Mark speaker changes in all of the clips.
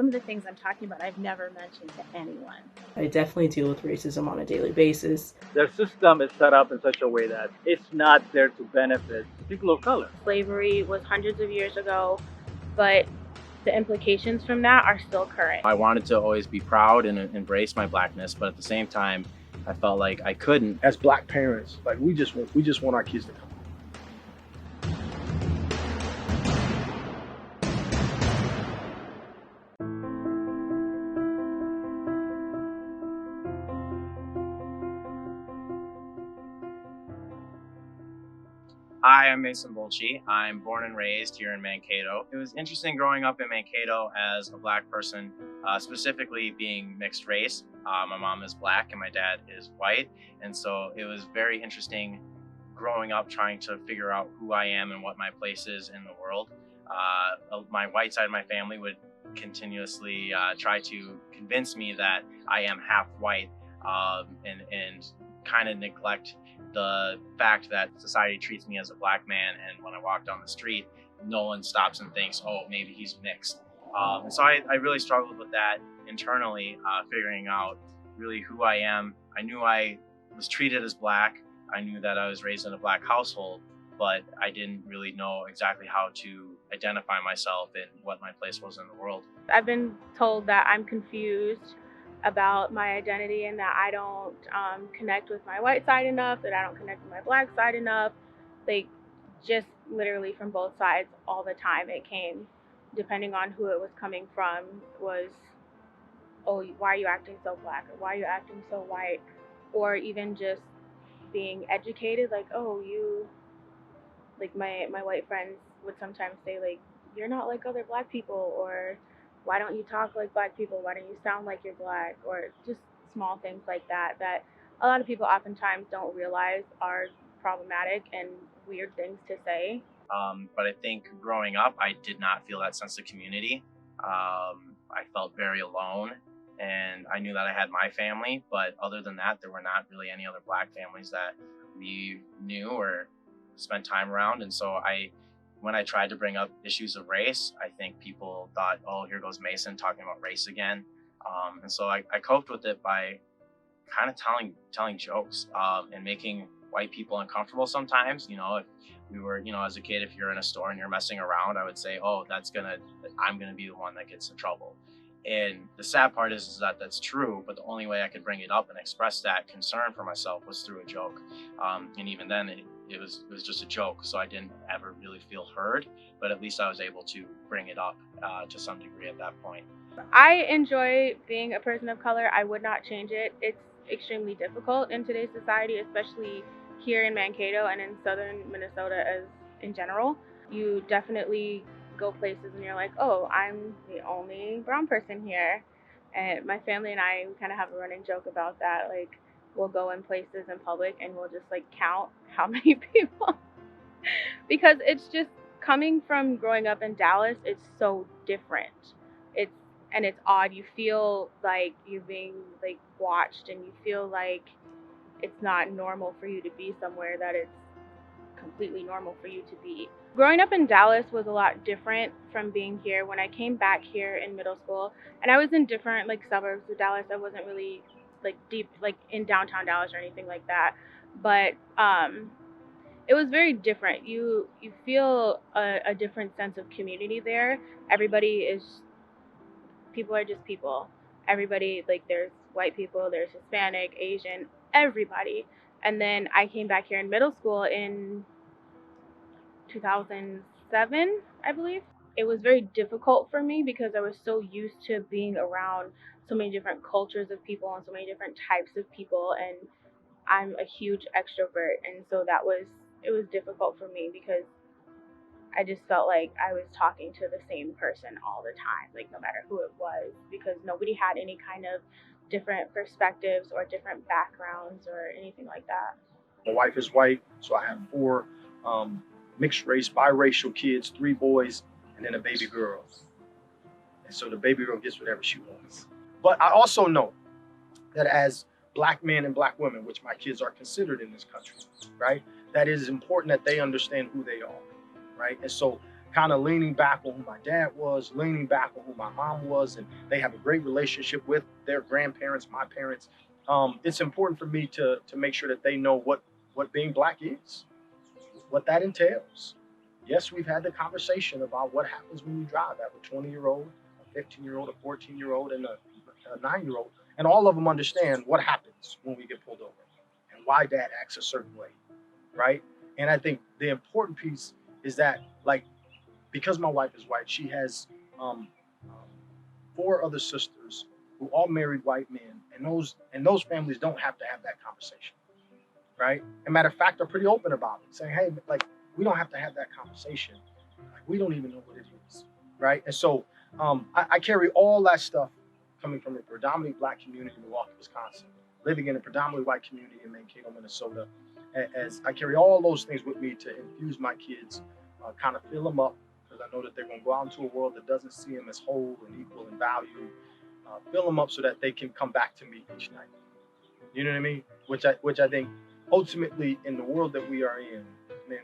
Speaker 1: some of the things I'm talking about, I've never mentioned to anyone.
Speaker 2: I definitely deal with racism on a daily basis.
Speaker 3: Their system is set up in such a way that it's not there to benefit people of color.
Speaker 1: Slavery was hundreds of years ago, but the implications from that are still current.
Speaker 4: I wanted to always be proud and embrace my blackness, but at the same time, I felt like I couldn't.
Speaker 5: As Black parents, like we just want our kids to come.
Speaker 4: Hi, I'm Mason Bolchi. I'm born and raised here in Mankato. It was interesting growing up in Mankato as a Black person, specifically being mixed race. My mom is Black and my dad is white. And so it was very interesting growing up trying to figure out who I am and what my place is in the world. My white side of my family would continuously try to convince me that I am half white and kind of neglect the fact that society treats me as a Black man, and when I walk down the street, no one stops and thinks, oh, maybe he's mixed. And so I really struggled with that internally, figuring out really who I am. I knew I was treated as Black. I knew that I was raised in a Black household, but I didn't really know exactly how to identify myself and what my place was in the world.
Speaker 1: I've been told that I'm confused about my identity and that I don't connect with my white side enough, that I don't connect with my Black side enough. Like, just literally from both sides all the time. It came, depending on who it was coming from, was, oh, why are you acting so Black? Or why are you acting so white? Or even just being educated, like, oh, you, like my white friends would sometimes say, like, you're not like other Black people, or why don't you talk like Black people? Why don't you sound like you're Black? Or just small things like that that a lot of people oftentimes don't realize are problematic and weird things to say.
Speaker 4: But I think growing up, I did not feel that sense of community. I felt very alone, and I knew that I had my family, but other than that, there were not really any other Black families that we knew or spent time around. And so when I tried to bring up issues of race, I think people thought, oh, here goes Mason talking about race again. And so I coped with it by kind of telling jokes and making white people uncomfortable sometimes. You know, if we were, as a kid, if you're in a store and you're messing around, I would say, oh, I'm gonna be the one that gets in trouble. And the sad part is that that's true, but the only way I could bring it up and express that concern for myself was through a joke. And even then, it was just a joke, so I didn't ever really feel heard, but at least I was able to bring it up to some degree at that point.
Speaker 1: I enjoy being a person of color. I would not change it. It's extremely difficult in today's society, especially here in Mankato and in southern Minnesota as in general. You definitely go places and you're like, oh, I'm the only brown person here. And my family and I, we kind of have a running joke about that. Like, we'll go in places in public and we'll just like count how many people. Because it's just coming from growing up in Dallas, it's so different. It's odd. You feel like you're being like watched, and you feel like it's not normal for you to be somewhere that it's completely normal for you to be. Growing up in Dallas was a lot different from being here. When I came back here in middle school, and I was in different like suburbs of Dallas, I wasn't really like deep like in downtown Dallas or anything like that, but it was very different. You feel a different sense of community there. People are just people. Everybody, like, there's white people, there's Hispanic, Asian, everybody. And then I came back here in middle school in 2007, I believe. It was very difficult for me because I was so used to being around so many different cultures of people and so many different types of people, and I'm a huge extrovert, and so it was difficult for me because I just felt like I was talking to the same person all the time, like no matter who it was, because nobody had any kind of different perspectives or different backgrounds or anything like that.
Speaker 5: My wife is white, so I have 4 mixed race, biracial kids, 3 boys, and then a baby girl. And so the baby girl gets whatever she wants. But I also know that as Black men and Black women, which my kids are considered in this country, right, that it is important that they understand who they are. Right? And so kind of leaning back on who my dad was, leaning back on who my mom was, and they have a great relationship with their grandparents, my parents. It's important for me to make sure that they know what being black is, what that entails. Yes, we've had the conversation about what happens when you drive. I have a 20-year-old, a 15-year-old, a 14-year-old, and a 9-year-old, and all of them understand what happens when we get pulled over and why dad acts a certain way, right? And I think the important piece is that, like, because my wife is white, she has um, four other sisters who all married white men, and those families don't have to have that conversation, right? And matter of fact, they're pretty open about it, saying, "Hey, like, we don't have to have that conversation. Like, we don't even know what it is, right?" And so I carry all that stuff coming from a predominantly black community in Milwaukee, Wisconsin, living in a predominantly white community in Mankato, Minnesota. As I carry all those things with me to infuse my kids, kind of fill them up, because I know that they're going to go out into a world that doesn't see them as whole and equal in value. Fill them up so that they can come back to me each night. You know what I mean? Which I think ultimately in the world that we are in, I mean,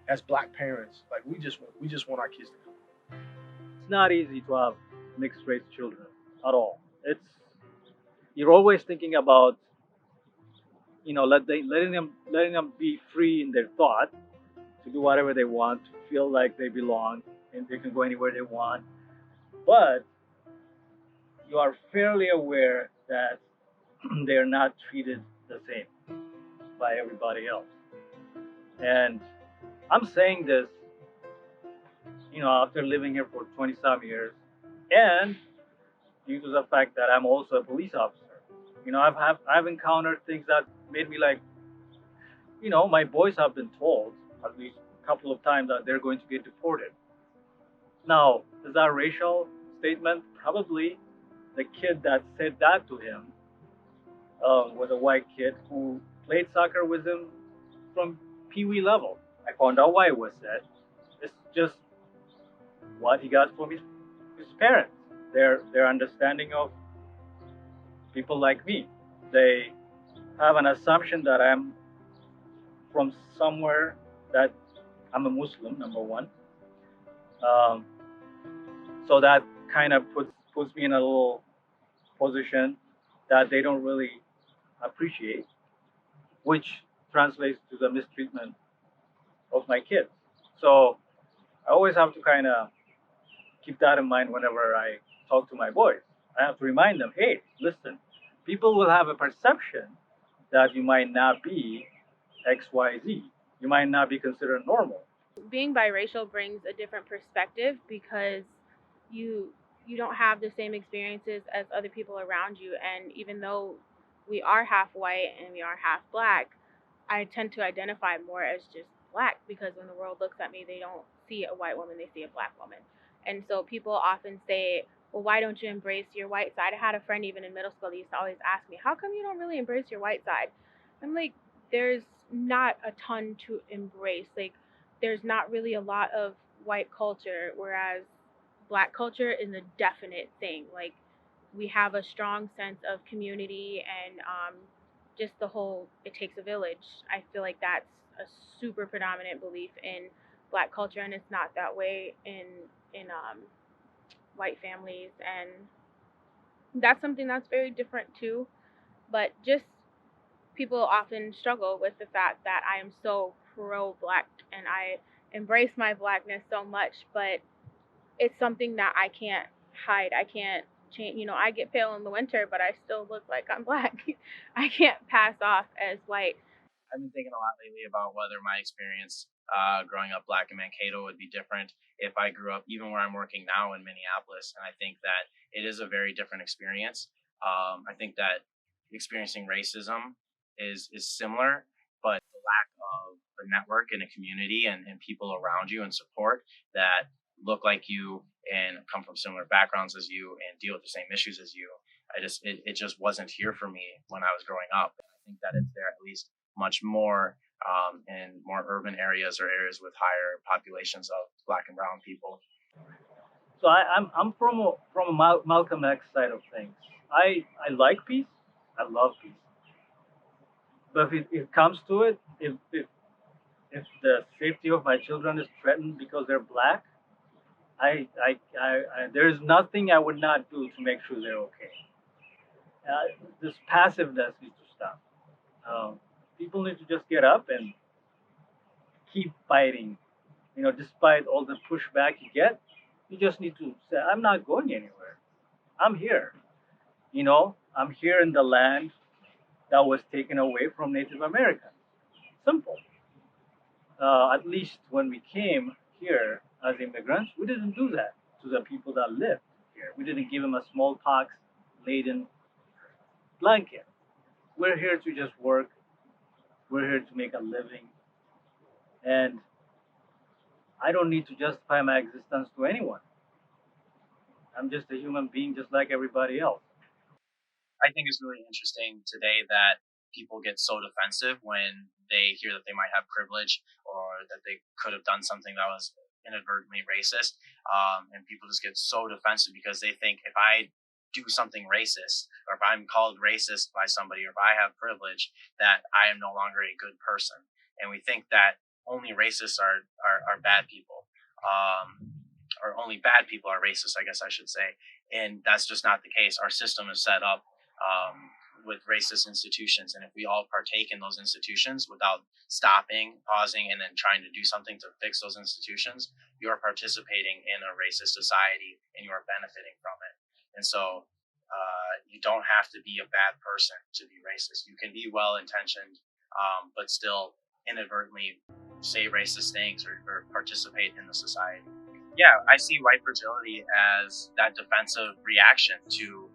Speaker 5: as black parents, like we just want our kids to come.
Speaker 3: It's not easy to have mixed race children at all. It's you're always thinking about letting them be free in their thought to do whatever they want, to feel like they belong and they can go anywhere they want. But you are fairly aware that they're not treated the same by everybody else. And I'm saying this, after living here for 20 some years, and due to the fact that I'm also a police officer. I've encountered things that made me like, my boys have been told at least a couple of times that they're going to get deported. Now, is that a racial statement? Probably. The kid that said that to him was a white kid who played soccer with him from pee-wee level. I found out why it was said. It's just what he got from his parents. Their understanding of people like me. They have an assumption that I'm from somewhere, that I'm a Muslim, number one. Um, so that kind of puts me in a little position that they don't really appreciate, which translates to the mistreatment of my kids. So I always have to kind of keep that in mind whenever I talk to my boys. I have to remind them, hey, listen, people will have a perception that you might not be XYZ. You might not be considered normal.
Speaker 1: Being biracial brings a different perspective because you you don't have the same experiences as other people around you, and even though we are half white and we are half black, I tend to identify more as just black because when the world looks at me, they don't see a white woman, they see a black woman. And so people often say, well, why don't you embrace your white side? I had a friend even in middle school that used to always ask me, how come you don't really embrace your white side? I'm like, there's not a ton to embrace. Like, there's not really a lot of white culture, whereas black culture is a definite thing. Like, we have a strong sense of community and just the whole it takes a village. I feel like that's a super predominant belief in black culture, and it's not that way in white families, and that's something that's very different too. But just people often struggle with the fact that I am so pro black and I embrace my blackness so much, but it's something that I can't hide. I can't change. I get pale in the winter, but I still look like I'm black. I can't pass off as white.
Speaker 4: I've been thinking a lot lately about whether my experience growing up black in Mankato would be different if I grew up even where I'm working now in Minneapolis. And I think that it is a very different experience. I think that experiencing racism is similar, but the lack of a network and a community and people around you and support that look like you and come from similar backgrounds as you and deal with the same issues as you. It just wasn't here for me when I was growing up. And I think that it's there at least much more in more urban areas or areas with higher populations of black and brown people.
Speaker 3: So I'm from a Malcolm X side of things. I like peace. I love peace. But if it comes to it, if if the safety of my children is threatened because they're black, there is nothing I would not do to make sure they're okay. This passiveness needs to stop. People need to just get up and keep fighting. Despite all the pushback you get, you just need to say, I'm not going anywhere. I'm here. I'm here in the land that was taken away from Native Americans. Simple. At least when we came here as immigrants, we didn't do that to the people that lived here. We didn't give them a smallpox laden blanket. We're here to just work. We're here to make a living. And I don't need to justify my existence to anyone. I'm just a human being just like everybody else.
Speaker 4: I think it's really interesting today that people get so defensive when they hear that they might have privilege or that they could have done something that was inadvertently racist. And people just get so defensive because they think if I do something racist or if I'm called racist by somebody or if I have privilege, that I am no longer a good person. And we think that only racists are bad people. Or only bad people are racist, I guess I should say. And that's just not the case. Our system is set up with racist institutions. And if we all partake in those institutions without stopping, pausing, and then trying to do something to fix those institutions, you are participating in a racist society and you are benefiting from it. And so you don't have to be a bad person to be racist. You can be well-intentioned, but still inadvertently say racist things or participate in the society. Yeah, I see white fragility as that defensive reaction to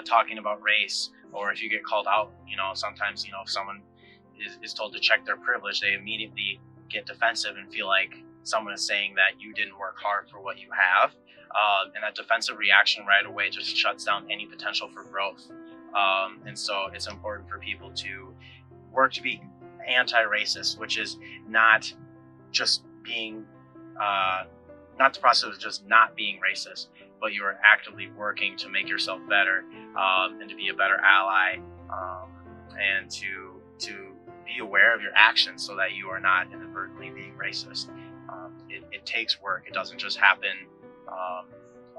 Speaker 4: talking about race, or if you get called out, sometimes, if someone is told to check their privilege, they immediately get defensive and feel like someone is saying that you didn't work hard for what you have. And that defensive reaction right away just shuts down any potential for growth. And so it's important for people to work to be anti-racist, which is not just being not the process of just not being racist, but you are actively working to make yourself better, and to be a better ally, and to be aware of your actions so that you are not inadvertently being racist. It takes work. It doesn't just happen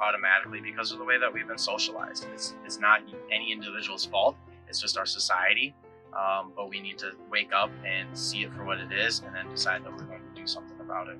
Speaker 4: automatically because of the way that we've been socialized. It's not any individual's fault. It's just our society. But we need to wake up and see it for what it is and then decide that we're going to do something about it.